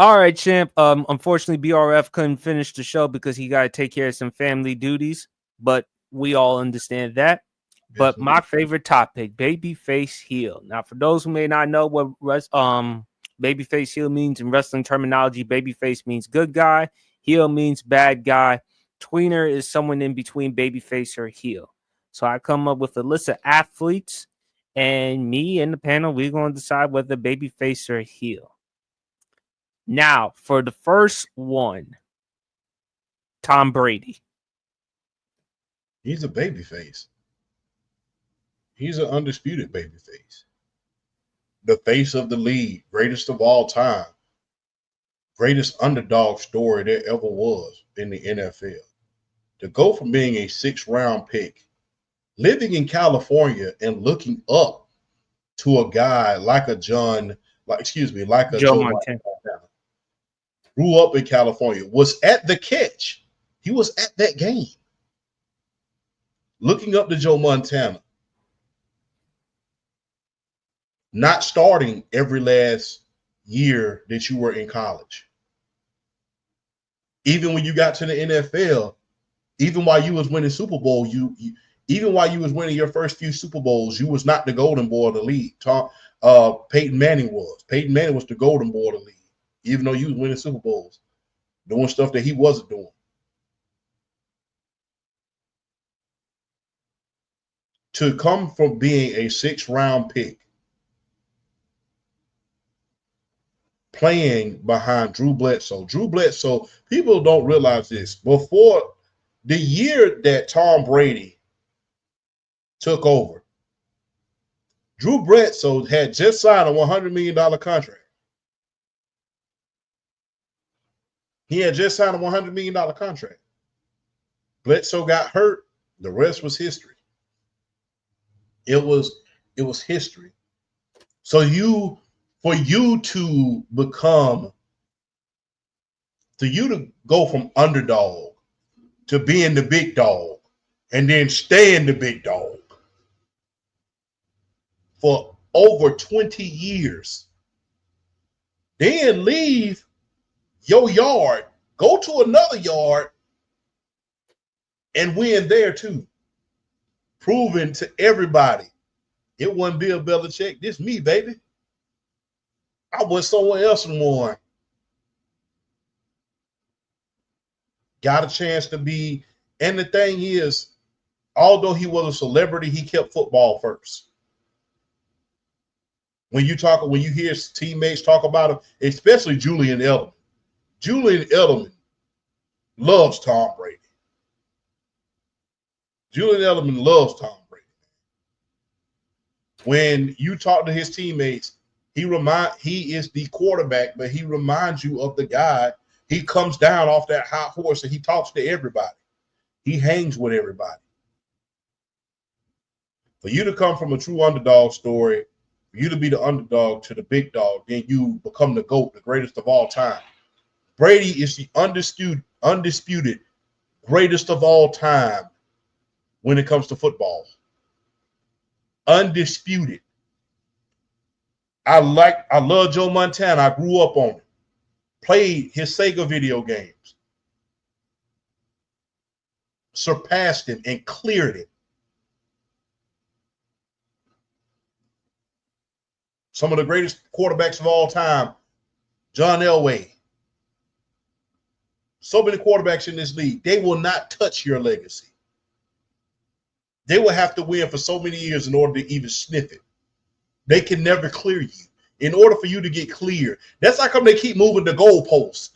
All right, champ. Unfortunately, BRF couldn't finish the show because he got to take care of some family duties, but we all understand that. Yes, But we do. my favorite topic, babyface heel. Now, for those who may not know what babyface heel means in wrestling terminology, babyface means good guy, heel means bad guy. Tweener is someone in between babyface or heel. So I come up with a list of athletes, and me and the panel, we're going to decide whether babyface or heel. Now, for the first one, Tom Brady. He's a baby face. He's an undisputed baby face. The face of the league, greatest of all time, greatest underdog story there ever was in the NFL. To go from being a 6th round pick, living in California and looking up to a guy like a like a Joe Joe Montana. Montana, grew up in California, was at the catch. He was at that game. Looking up to Joe Montana, not starting every last year that you were in college. Even when you got to the NFL, even while you was winning Super Bowl, even while you was winning your first few Super Bowls, you was not the golden boy of the league. Peyton Manning was. Peyton Manning was the golden boy of the league, even though you was winning Super Bowls, doing stuff that he wasn't doing. To come from being a 6th round pick, playing behind Drew Bledsoe. Drew Bledsoe, people don't realize this. Before the year that Tom Brady took over, Drew Bledsoe had just signed a $100 million contract. He had just signed a $100 million contract. Bledsoe got hurt. The rest was history. It was history. So for you to go from underdog to being the big dog and then staying the big dog for over 20 years, then leave your yard, go to another yard and win there too, proving to everybody it wasn't Bill Belichick, this me, baby. I went somewhere else and won. Got a chance to be, and the thing is, although he was a celebrity, he kept football first. When you hear his teammates talk about him, especially Julian Edelman. Julian Edelman loves Tom Brady. Julian Edelman loves Tom Brady. When you talk to his teammates, he is the quarterback, but he reminds you of the guy. He comes down off that high horse and he talks to everybody. He hangs with everybody. For you to come from a true underdog story, for you to be the underdog to the big dog, then you become the GOAT, the greatest of all time. Brady is the undisputed greatest of all time when it comes to football. Undisputed. I love Joe Montana. I grew up on him. Played his Sega video games. Surpassed him and cleared him. Some of the greatest quarterbacks of all time, John Elway. So many quarterbacks in this league, they will not touch your legacy. They will have to win for so many years in order to even sniff it. They can never clear you. In order for you to get cleared, that's how come they keep moving the goalpost.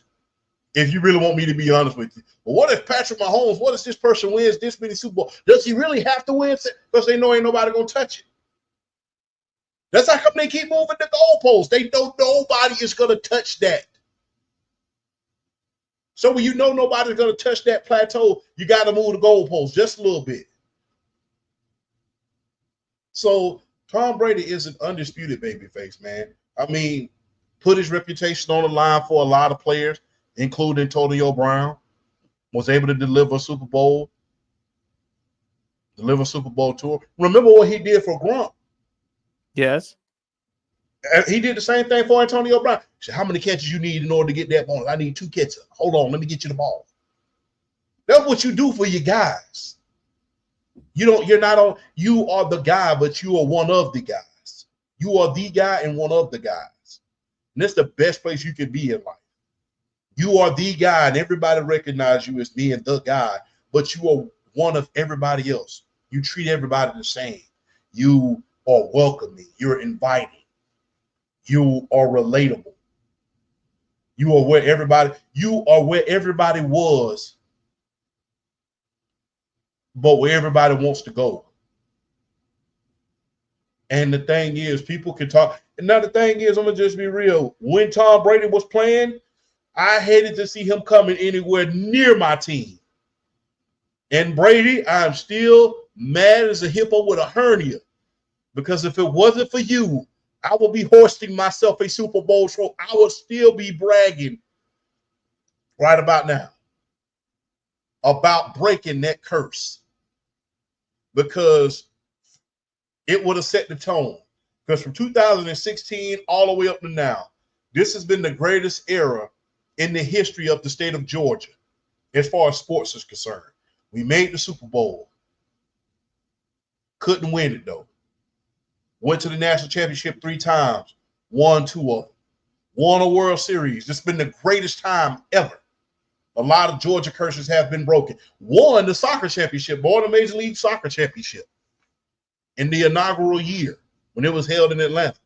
If you really want me to be honest with you. But what if Patrick Mahomes, what if this person wins this many Super Bowls? Does he really have to win? Because they know ain't nobody going to touch it. That's how come they keep moving the goalposts. They know nobody is going to touch that. So when you know nobody's going to touch that plateau, you got to move the goalposts just a little bit. So Tom Brady is an undisputed babyface, man. I mean, put his reputation on the line for a lot of players, including Antonio Brown. Was able to deliver a Super Bowl tour. Remember what he did for Gronk? Yes. He did the same thing for Antonio Brown. He said, how many catches you need in order to get that bonus? I need 2 catches. Hold on, let me get you the ball. That's what you do for your guys. You are the guy, but you are one of the guys. You are the guy and one of the guys. And that's the best place you can be in life. You are the guy, and everybody recognizes you as being the guy, but you are one of everybody else. You treat everybody the same. You are welcoming. You're inviting. You are relatable. You are where everybody was, but where everybody wants to go. And the thing is, people can talk. And now the thing is, I'm going to just be real. When Tom Brady was playing, I hated to see him coming anywhere near my team. And Brady, I'm still mad as a hippo with a hernia. Because if it wasn't for you, I would be hoisting myself a Super Bowl trophy. I would still be bragging right about now about breaking that curse. Because it would have set the tone. Because from 2016 all the way up to now, this has been the greatest era in the history of the state of Georgia as far as sports is concerned. We made the Super Bowl. Couldn't win it, though. Went to the national championship 3 times. Won 2 of them. Won a World Series. It's been the greatest time ever. A lot of Georgia curses have been broken. Won the soccer championship. Won the Major League Soccer championship in the inaugural year when it was held in Atlanta.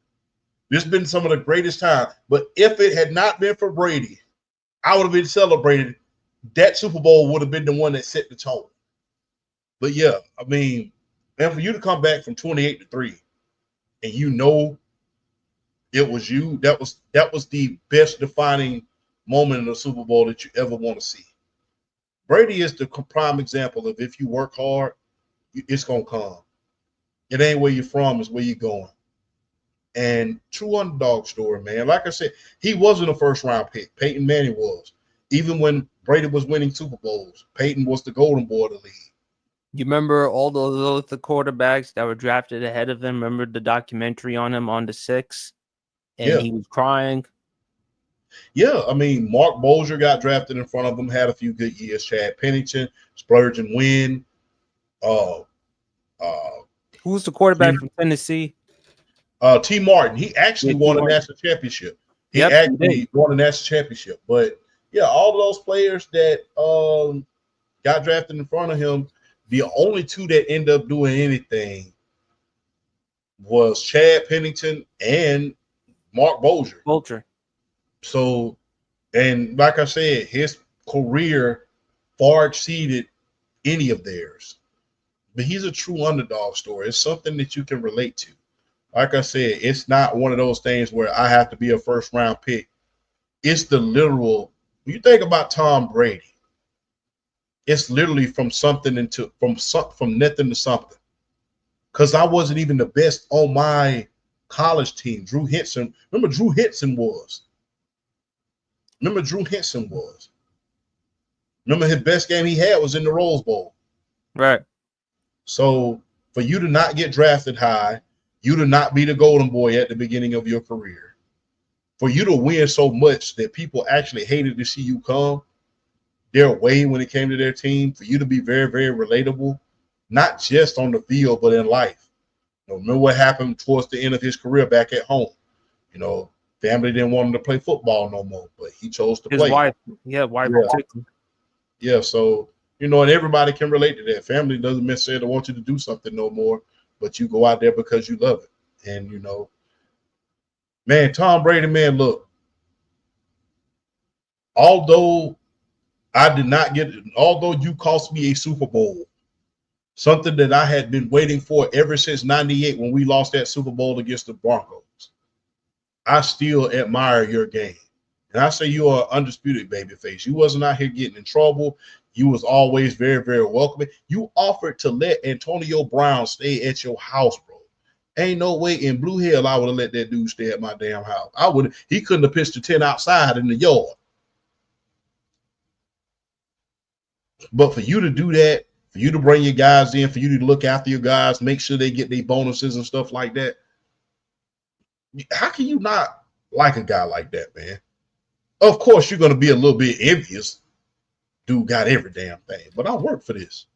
This has been some of the greatest time. But if it had not been for Brady, I would have been celebrated. That Super Bowl would have been the one that set the tone. But yeah, I mean, and for you to come back from 28-3 and you know it was you, that was the best defining moment in the Super Bowl that you ever want to see. Brady is the prime example of if you work hard, it's going to come. It ain't where you're from, it's where you're going. And true underdog story, man. Like I said, he wasn't a first-round pick. Peyton Manning was. Even when Brady was winning Super Bowls, Peyton was the golden boy of the league. You remember all those the quarterbacks that were drafted ahead of him? Remember the documentary on him on the 6? And he was crying. Yeah, I mean, Mark Bolger got drafted in front of him, had a few good years. Chad Pennington, Splurge and Win. Who's the quarterback from Tennessee? T. Martin. He actually won a national championship. He won a national championship. But yeah, all of those players that got drafted in front of him, the only 2 that end up doing anything was Chad Pennington and Mark Bolger. So, and like I said, his career far exceeded any of theirs. But he's a true underdog story. It's something that you can relate to. Like I said, it's not one of those things where I have to be a first-round pick. It's the literal. When you think about Tom Brady, it's literally from nothing to something. Because I wasn't even the best on my college team. Drew Henson. Remember Drew Henson was. Remember his best game he had was in the Rose Bowl. Right. So for you to not get drafted high, you to not be the golden boy at the beginning of your career, for you to win so much that people actually hated to see you come their way when it came to their team, for you to be very, very relatable, not just on the field, but in life. Remember what happened towards the end of his career back at home. Family didn't want him to play football no more, but he chose to play. His wife. Yeah, so, and everybody can relate to that. Family doesn't necessarily want you to do something no more, but you go out there because you love it. And, man, Tom Brady, man, look, although you cost me a Super Bowl, something that I had been waiting for ever since 98 when we lost that Super Bowl against the Broncos, I still admire your game. And I say you are undisputed babyface. You wasn't out here getting in trouble. You was always very, very welcoming. You offered to let Antonio Brown stay at your house, bro. Ain't no way in blue hell I would have let that dude stay at my damn house. He couldn't have pitched a 10 outside in the yard. But for you to do that, for you to bring your guys in, for you to look after your guys, make sure they get their bonuses and stuff like that, How can you not like a guy like that, man? Of course, you're going to be a little bit envious. Dude got every damn thing, but I worked for this.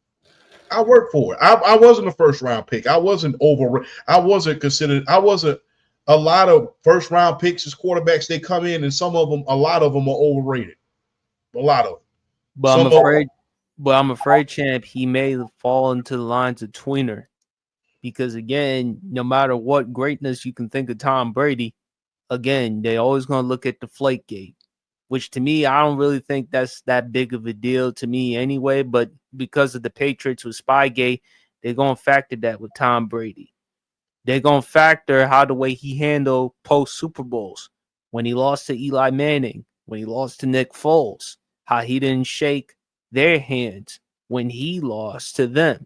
I worked for it. I wasn't a first round pick. I wasn't over. I wasn't considered. I wasn't. A lot of first round picks as quarterbacks, they come in and some of them, a lot of them are overrated. A lot of them. But Some I'm of them, afraid, champ, he may fall into the lines of tweener because again, no matter what greatness you can think of Tom Brady, again, they always gonna look at the flake gate, which to me, I don't really think that's that big of a deal to me anyway. But because of the Patriots with Spygate, they're gonna factor that with Tom Brady. They're gonna factor how the way he handled post Super Bowls when he lost to Eli Manning, when he lost to Nick Foles, how he didn't shake their hands when he lost to them.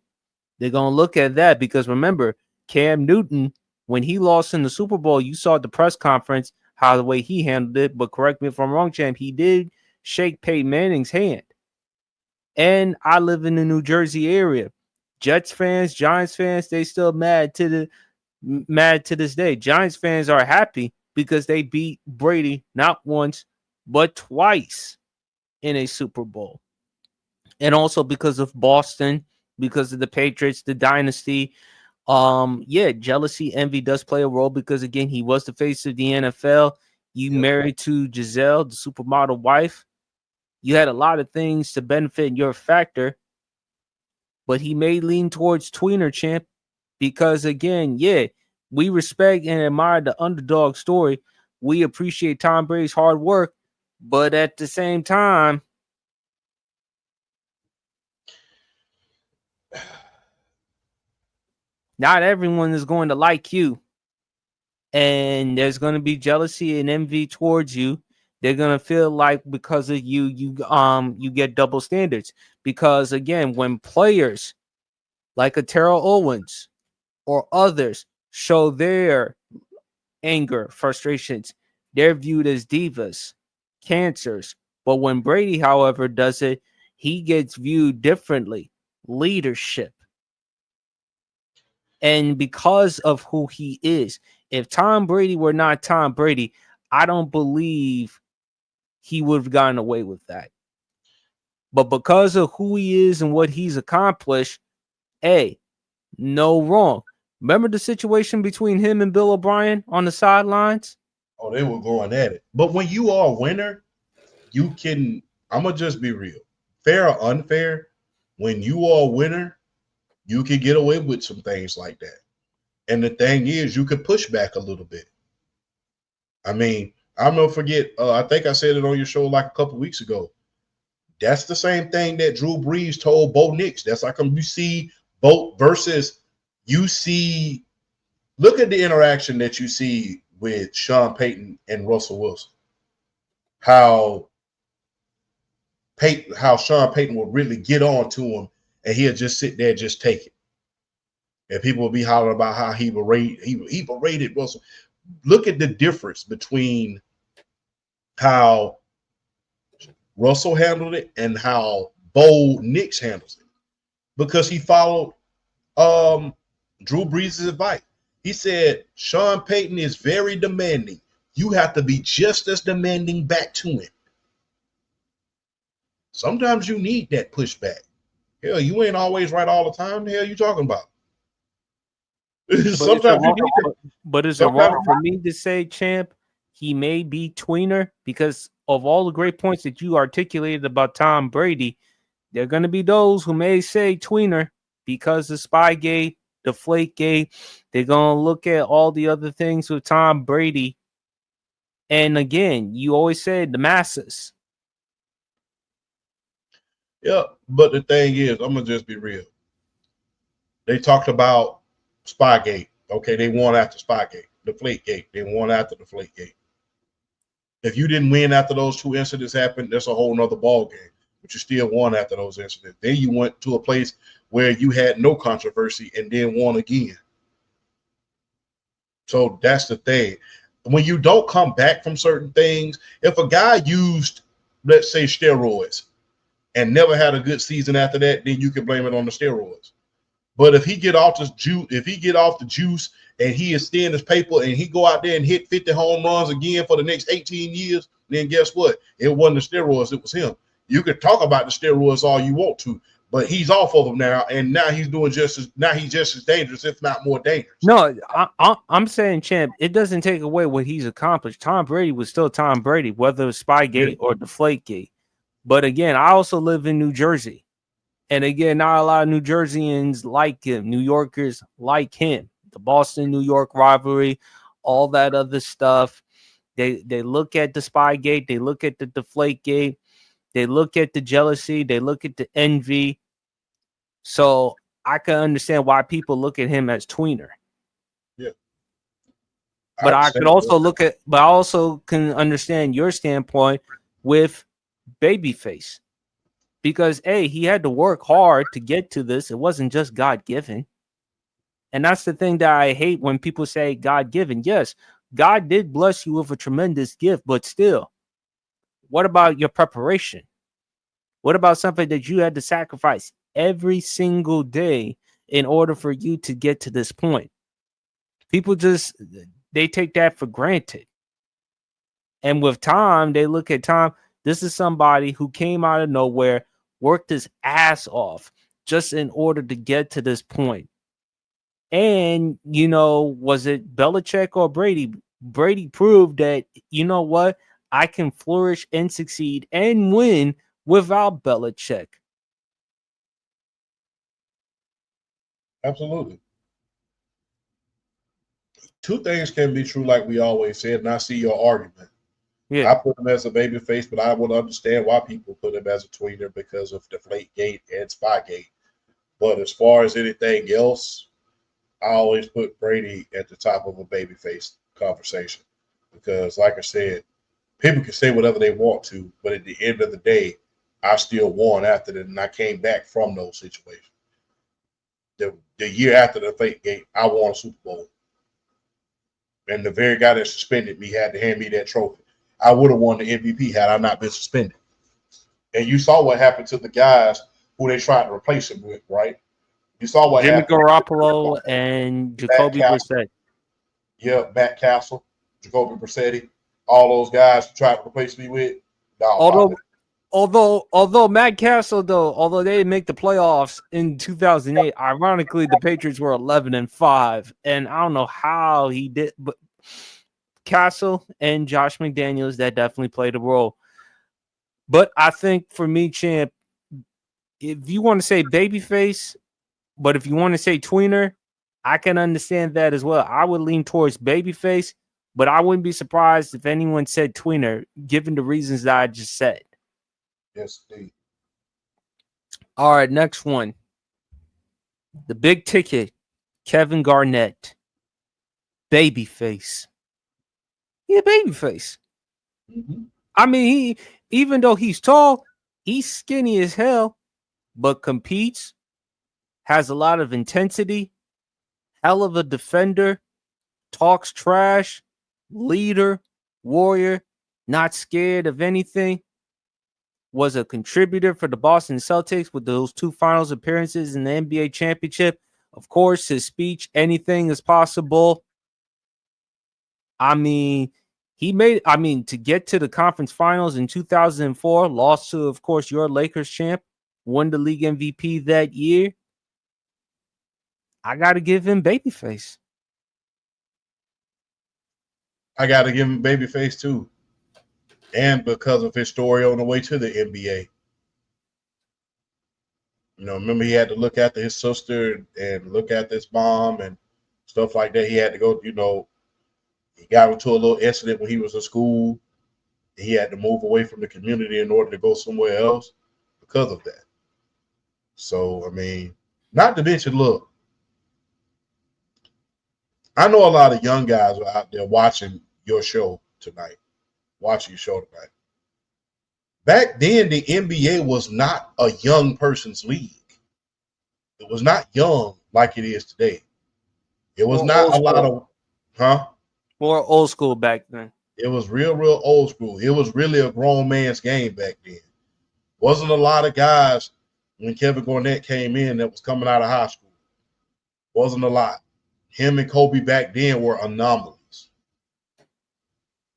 They're gonna look at that because remember, Cam Newton, when he lost in the Super Bowl, you saw at the press conference how the way he handled it. But correct me if I'm wrong, champ, he did shake Peyton Manning's hand. And I live in the New Jersey area. Jets fans, Giants fans, they still mad to this day. Giants fans are happy because they beat Brady not once but twice in a Super Bowl. And also because of Boston, because of the Patriots, the dynasty. Yeah, jealousy, envy does play a role because again, he was the face of the NFL. You married to Giselle, the supermodel wife. You had a lot of things to benefit your factor, but he may lean towards tweener, champ, because again, yeah, we respect and admire the underdog story. We appreciate Tom Brady's hard work, but at the same time, not everyone is going to like you. And there's going to be jealousy and envy towards you. They're going to feel like because of you get double standards. Because again, when players like a Terrell Owens or others show their anger, frustrations, they're viewed as divas, cancers. But when Brady, however, does it, he gets viewed differently. Leadership. And because of who he is, if Tom Brady were not Tom Brady, I don't believe he would have gotten away with that. But because of who he is and what he's accomplished, hey, no wrong. Remember the situation between him and Bill O'Brien on the sidelines? oh, they were going at it. But when you are a winner, you can, I'm going to just be real. Fair or unfair, when you are a winner, you can get away with some things like that. And the thing is, you could push back a little bit. I mean, I'm going to forget, I think I said it on your show like a couple weeks ago. That's the same thing that Drew Brees told Bo Nix. That's like you see Bo versus you see, look at the interaction that you see with Sean Payton and Russell Wilson. How Sean Payton will really get on to him and he'll just sit there and just take it. And people will be hollering about how he berated Russell. Look at the difference between how Russell handled it and how Bo Nix handles it. Because he followed Drew Brees' advice. He said, Sean Payton is very demanding. You have to be just as demanding back to him. Sometimes you need that pushback. Hell, you ain't always right all the time. The hell you talking about? Sometimes you need that. But is it wrong for me to say, champ, he may be tweener? Because of all the great points that you articulated about Tom Brady, there are going to be those who may say tweener because the Spygate, the Flakegate, they're going to look at all the other things with Tom Brady. And again, you always said the masses. Yeah, but the thing is, I'm going to just be real. They talked about Spygate. Okay, they won after Spygate. The Flakegate. They won after the Flakegate. If you didn't win after those two incidents happened, that's a whole nother ball game. But you still won after those incidents. Then you went to a place where you had no controversy and then won again. So that's the thing. When you don't come back from certain things, if a guy used, let's say, steroids and never had a good season after that, then you can blame it on the steroids. But if he get off the juice and he extend his paper and he go out there and hit 50 home runs again for the next 18 years, then guess what? It wasn't the steroids, it was him. You could talk about the steroids all you want to, but he's off of them now, and now he's just as dangerous, if not more dangerous. No, I'm saying, champ, it doesn't take away what he's accomplished. Tom Brady was still Tom Brady, whether it's Spygate or Deflategate. But again, I also live in New Jersey. And again, not a lot of New Jerseyans like him. New Yorkers like him. The Boston-New York rivalry, all that other stuff. They look at the Spygate. They look at the Deflategate. They look at the jealousy. They look at the envy. So I can understand why people look at him as tweener. Yeah. But I also can understand your standpoint with Babyface. Because, A, he had to work hard to get to this. It wasn't just God-given. And that's the thing that I hate when people say God-given. Yes, God did bless you with a tremendous gift, but still, what about your preparation? What about something that you had to sacrifice every single day in order for you to get to this point? People they take that for granted. And with Tom, they look at Tom, this is somebody who came out of nowhere, worked his ass off just in order to get to this point. And, was it Belichick or Brady? Brady proved that, you know what? I can flourish and succeed and win without Belichick. Absolutely. Two things can be true, like we always said, and I see your argument. Yeah. I put him as a babyface, but I would understand why people put him as a tweener because of Deflategate and Spygate. But as far as anything else, I always put Brady at the top of a babyface conversation because, like I said, people can say whatever they want to, but at the end of the day, I still won after that, and I came back from those situations. The year after the Deflategate, I won a Super Bowl. And the very guy that suspended me had to hand me that trophy. I would have won the MVP had I not been suspended. And you saw what happened to the guys who they tried to replace him with, right? You saw what Jimmy happened. Garoppolo and Jacoby Brissett. Yeah, Matt Castle, Jacoby Brissett, all those guys who tried to replace me with. Although Matt Castle, although they didn't make the playoffs in 2008, ironically, the Patriots were 11-5, and I don't know how he did, but Castle and Josh McDaniels, that definitely played a role. But I think for me, champ, if you want to say babyface, but if you want to say tweener, I can understand that as well. I would lean towards babyface, but I wouldn't be surprised if anyone said tweener, given the reasons that I just said. Yes, indeed. All right, next one. The big ticket, Kevin Garnett. Babyface. Yeah, babyface. Mm-hmm. I mean, even though he's tall, he's skinny as hell, but competes, has a lot of intensity, hell of a defender, talks trash, leader, warrior, not scared of anything. Was a contributor for the Boston Celtics with those 2 finals appearances in the NBA championship. Of course, his speech, anything is possible. I mean, to get to the conference finals in 2004, lost to, of course, your Lakers champ, won the league MVP that year. I got to give him babyface. I got to give him babyface too. And because of his story on the way to the NBA. Remember he had to look after his sister and look after his mom and stuff like that. He had to go, he got into a little incident when he was in school. He had to move away from the community in order to go somewhere else because of that. So, I mean, not to mention, look, I know a lot of young guys are out there watching your show tonight. Back then, the NBA was not a young person's league. It was not young like it is today. It was not a lot of, More old school back then. It was real old school. It was really a grown man's game back then. Wasn't a lot of guys when Kevin Garnett came in that was coming out of high school. Wasn't a lot. Him and Kobe back then were anomalies.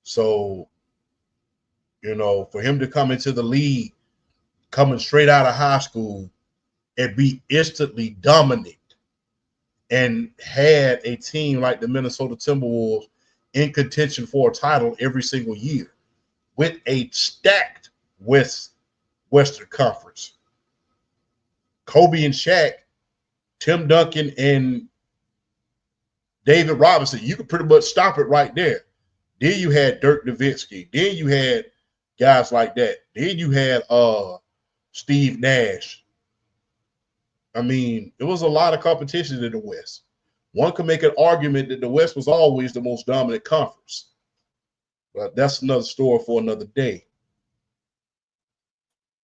So, for him to come into the league, coming straight out of high school, and be instantly dominant, and had a team like the Minnesota Timberwolves in contention for a title every single year with a stacked Western Conference. Kobe and Shaq, Tim Duncan, and David Robinson, you could pretty much stop it right there. Then you had Dirk Nowitzki. Then you had guys like that. Then you had Steve Nash. I mean, it was a lot of competition in the West. One could make an argument that the West was always the most dominant conference. But that's another story for another day.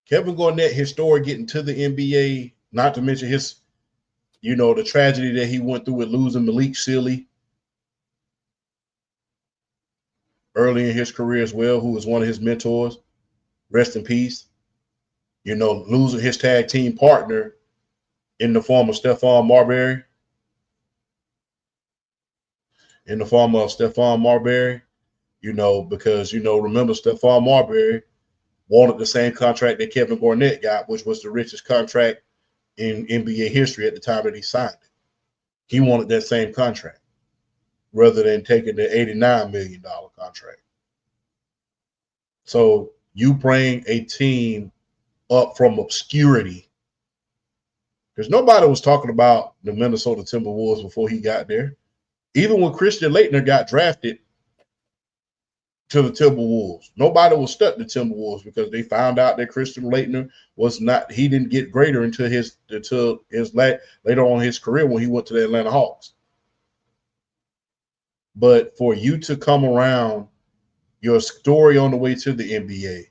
Kevin Garnett, his story getting to the NBA, not to mention his, the tragedy that he went through with losing Malik Sealy early in his career as well, who was one of his mentors. Rest in peace. Losing his tag team partner in the form of Stephon Marbury. Because, remember Stephon Marbury wanted the same contract that Kevin Garnett got, which was the richest contract in NBA history at the time that he signed it. He wanted that same contract rather than taking the $89 million contract. So you bring a team up from obscurity, because nobody was talking about the Minnesota Timberwolves before he got there. Even when Christian Laettner got drafted to the Timberwolves, nobody was stuck the Timberwolves because they found out that Christian Laettner he didn't get greater until later on in his career when he went to the Atlanta Hawks. But for you to come around your story on the way to the NBA,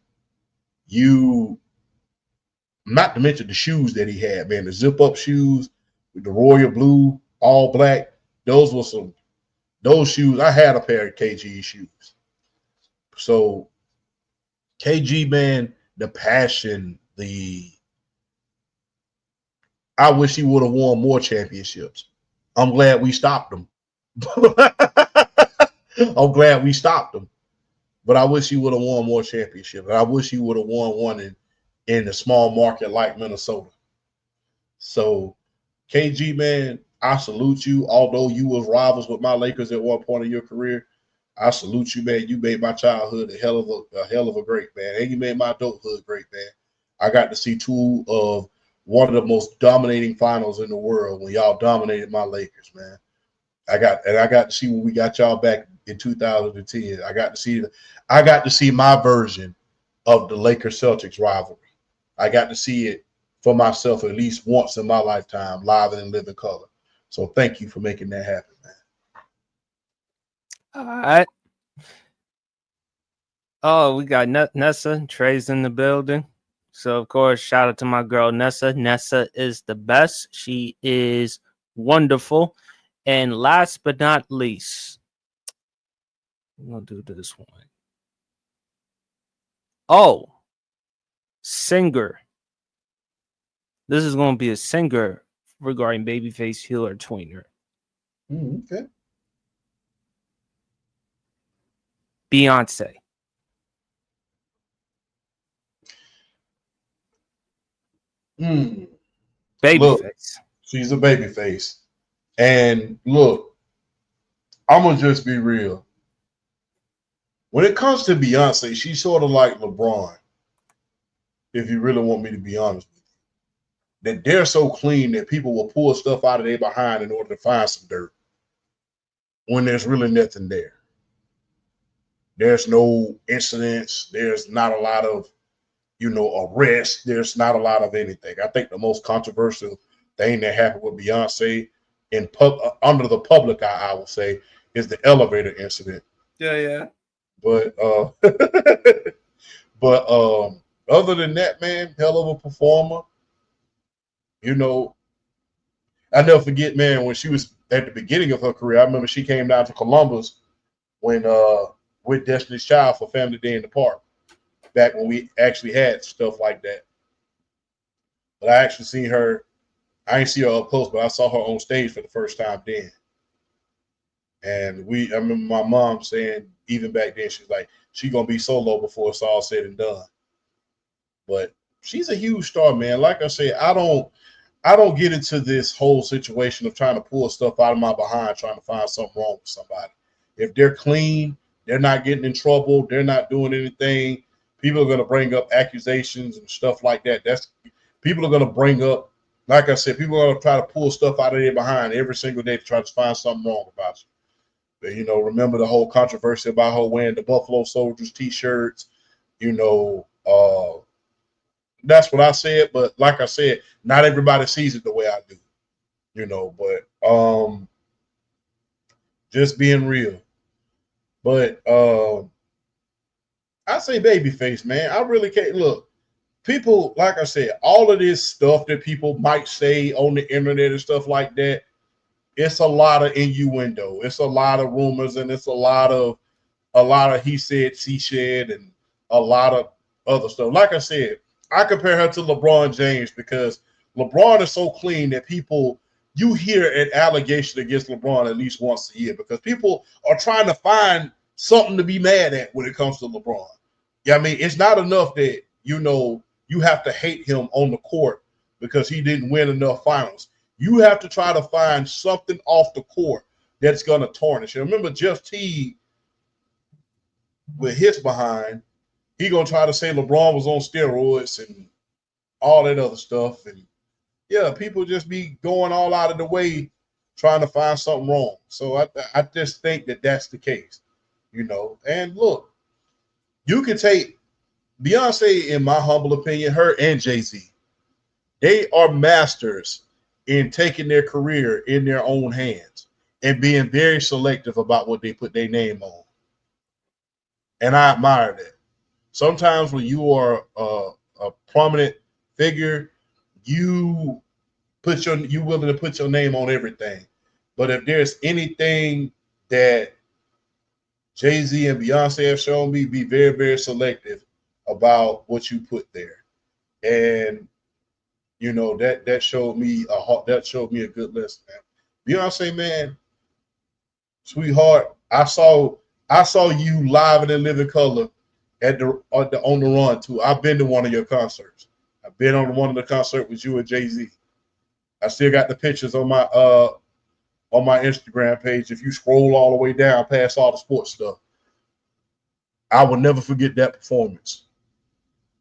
not to mention the shoes that he had, man, the zip-up shoes with the royal blue, all black, those shoes. I had a pair of KG shoes. So KG, man, the passion, I wish he would have won more championships. I'm glad we stopped him. But I wish he would have won more championships. I wish he would have won one in a small market like Minnesota. So KG, man, I salute you. Although you was rivals with my Lakers at one point in your career, I salute you, man. You made my childhood a hell of a great, man. And you made my adulthood great, man. I got to see two of one of the most dominating finals in the world when y'all dominated my Lakers, man. I got to see when we got y'all back in 2010. I got to see my version of the Lakers Celtics rivalry. I got to see it for myself at least once in my lifetime, live and in living color. So thank you for making that happen, man. All right. Oh, we got Nessa. Trey's in the building. So, of course, shout out to my girl, Nessa. Nessa is the best. She is wonderful. And last but not least, I'm going to do this one. Oh, singer. This is going to be a singer regarding Babyface Heel or Tweener. Okay. Beyonce. Babyface. Look, she's a babyface. And look, I'm going to just be real. When it comes to Beyonce, she's sort of like LeBron, if you really want me to be honest with you. That they're so clean that people will pull stuff out of their behind in order to find some dirt when there's really nothing there. There's no incidents. There's not a lot of, arrests. There's not a lot of anything. I think the most controversial thing that happened with Beyonce under the public eye, I would say, is the elevator incident. Yeah. But other than that, man, hell of a performer. I never forget, man, when she was at the beginning of her career. I remember she came down to Columbus when with Destiny's Child for Family Day in the Park, back when we actually had stuff like that. But I actually seen her I ain't see her up close, but I saw her on stage for the first time then. And I remember my mom saying, even back then, she's like, she gonna be solo before it's all said and done. But she's a huge star, man. Like I said, I don't get into this whole situation of trying to pull stuff out of my behind, trying to find something wrong with somebody. If they're clean, they're not getting in trouble, they're not doing anything. People are going to bring up accusations and stuff like that. People are going to bring up, like I said, people are going to try to pull stuff out of their behind every single day to try to find something wrong about you. But, remember the whole controversy about her wearing the Buffalo Soldiers t-shirts, that's what I said. But like I said, not everybody sees it the way I do, but just being real. But I say Babyface, man. I really can't look. People, like I said, all of this stuff that people might say on the internet and stuff like that, it's a lot of innuendo. It's a lot of rumors, and it's a lot of he said, she said, and a lot of other stuff. Like I said, I compare her to LeBron James because LeBron is so clean that you hear an allegation against LeBron at least once a year because people are trying to find something to be mad at when it comes to LeBron. Yeah, I mean, it's not enough that, you have to hate him on the court because he didn't win enough finals. You have to try to find something off the court that's going to tarnish it. Remember, Jeff Teague, with his behind, he going to try to say LeBron was on steroids and all that other stuff. And, yeah, people just be going all out of the way trying to find something wrong. So I just think that that's the case, And, look, you can take Beyonce, in my humble opinion, her and Jay-Z, they are masters in taking their career in their own hands and being very selective about what they put their name on. And I admire that. Sometimes when you are a prominent figure, you willing to put your name on everything. But if there's anything that Jay-Z and Beyonce have shown me, be very, very selective about what you put there. And that showed me a good lesson, man. Beyonce, man, sweetheart, I saw you live and in living color on the run too. I've been to one of your concerts. I've been on one of the concerts with you and Jay-Z. I still got the pictures on my Instagram page. If you scroll all the way down past all the sports stuff, I will never forget that performance.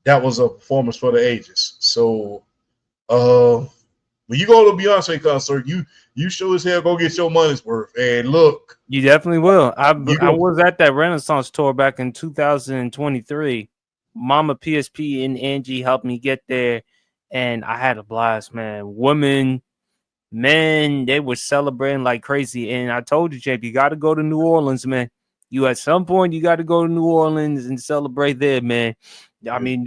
That was a performance for the ages. So when you go to a Beyonce concert, you sure as hell go get your money's worth. And look, you definitely will. I was at that Renaissance tour back in 2023. Mama PSP and Angie helped me get there, and I had a blast, man. Women, men, they were celebrating like crazy. And I told you, Jake, you got to go to New Orleans, man. You at some point you got to go to New Orleans and celebrate there, man. I mean,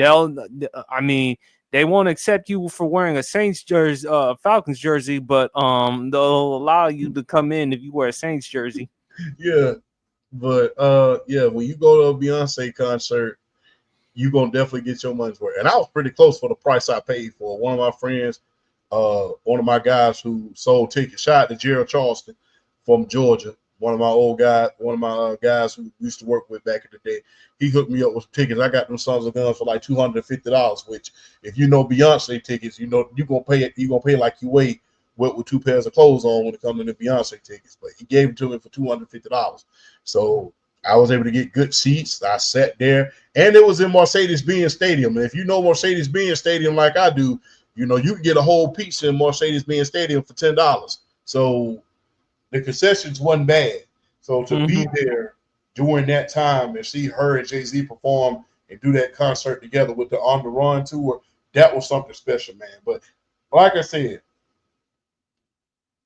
they won't accept you for wearing a Saints jersey, Falcons jersey, but they'll allow you to come in if you wear a Saints jersey. Yeah, but when you go to a Beyonce concert, you're gonna definitely get your money's worth. And I was pretty close for the price I paid for. One of my friends, one of my guys who sold tickets, shout out to Gerald Charleston from Georgia. One of my guys who used to work with back in the day, he hooked me up with tickets. I got them Sons of Guns for like $250, which if you know Beyonce tickets, you're gonna pay it. You're gonna pay like you weigh with 2 pairs of clothes on when it comes to the Beyonce tickets. But he gave it to me for $250. So I was able to get good seats. I sat there, and it was in Mercedes-Benz Stadium. And if you know Mercedes-Benz Stadium like I do, you can get a whole pizza in Mercedes-Benz Stadium for $10. So the concessions wasn't bad. So to be there during that time and see her and Jay-Z perform and do that concert together with the On the Run tour, that was something special, man. But like I said,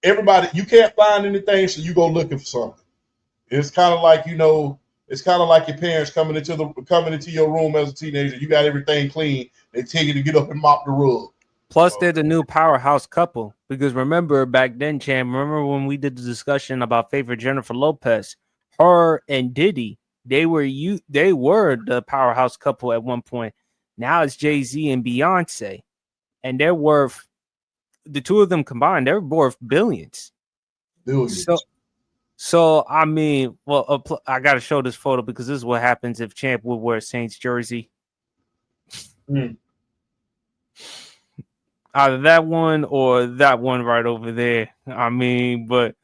everybody, you can't find anything, so you go looking for something. It's kind of like, it's kind of like your parents coming into your room as a teenager. You got everything clean. They tell you to get up and mop the rug. Plus, they're the new powerhouse couple. Because remember back then, Cham, remember when we did the discussion about favorite Jennifer Lopez? Her and Diddy, they were the powerhouse couple at one point. Now it's Jay-Z and Beyonce. And they're worth the two of them combined, they're worth billions. Billions. So I mean, well, I got to show this photo because this is what happens if Champ would wear a Saints jersey. Either that one or that one right over there. I mean, but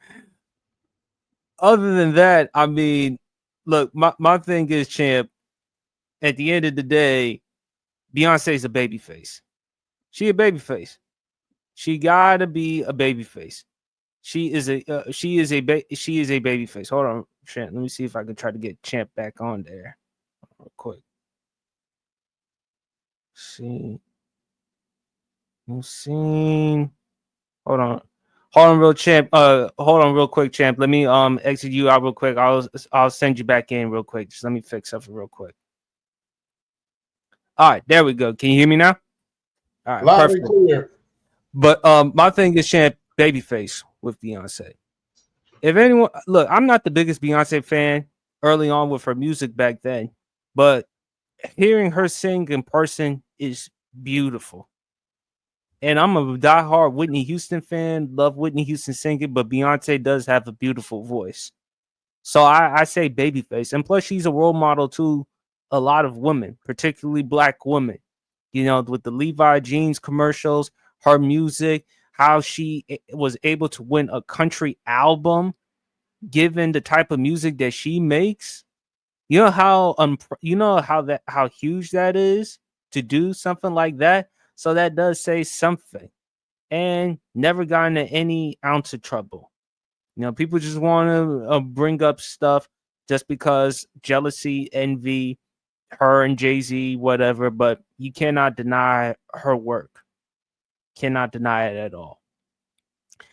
other than that, I mean, look, my thing is, Champ, at the end of the day, Beyonce's a babyface. She a babyface. She gotta be a babyface. She is a babyface. Hold on, Champ. Let me see if I can try to get Champ back on there real quick. See. Hold on, real champ. Hold on, real quick, champ. Let me exit you out real quick. I'll send you back in real quick. Just let me fix something real quick. All right, there we go. Can you hear me now? All right, loud and clear. But my thing is, champ, Babyface with Beyonce. If anyone, look, I'm not the biggest Beyonce fan early on with her music back then, but hearing her sing in person is beautiful. And I'm a diehard Whitney Houston fan. Love Whitney Houston singing, but Beyonce does have a beautiful voice. So I say Babyface. And plus, she's a role model to a lot of women, particularly Black women. You know, with the Levi jeans commercials, her music, how she was able to win a country album, given the type of music that she makes. You know how huge that is to do something like that. So that does say something, and never got into any ounce of trouble. You know, people just want to bring up stuff just because jealousy, envy, her and Jay-Z, whatever. But you cannot deny her work. Cannot deny it at all.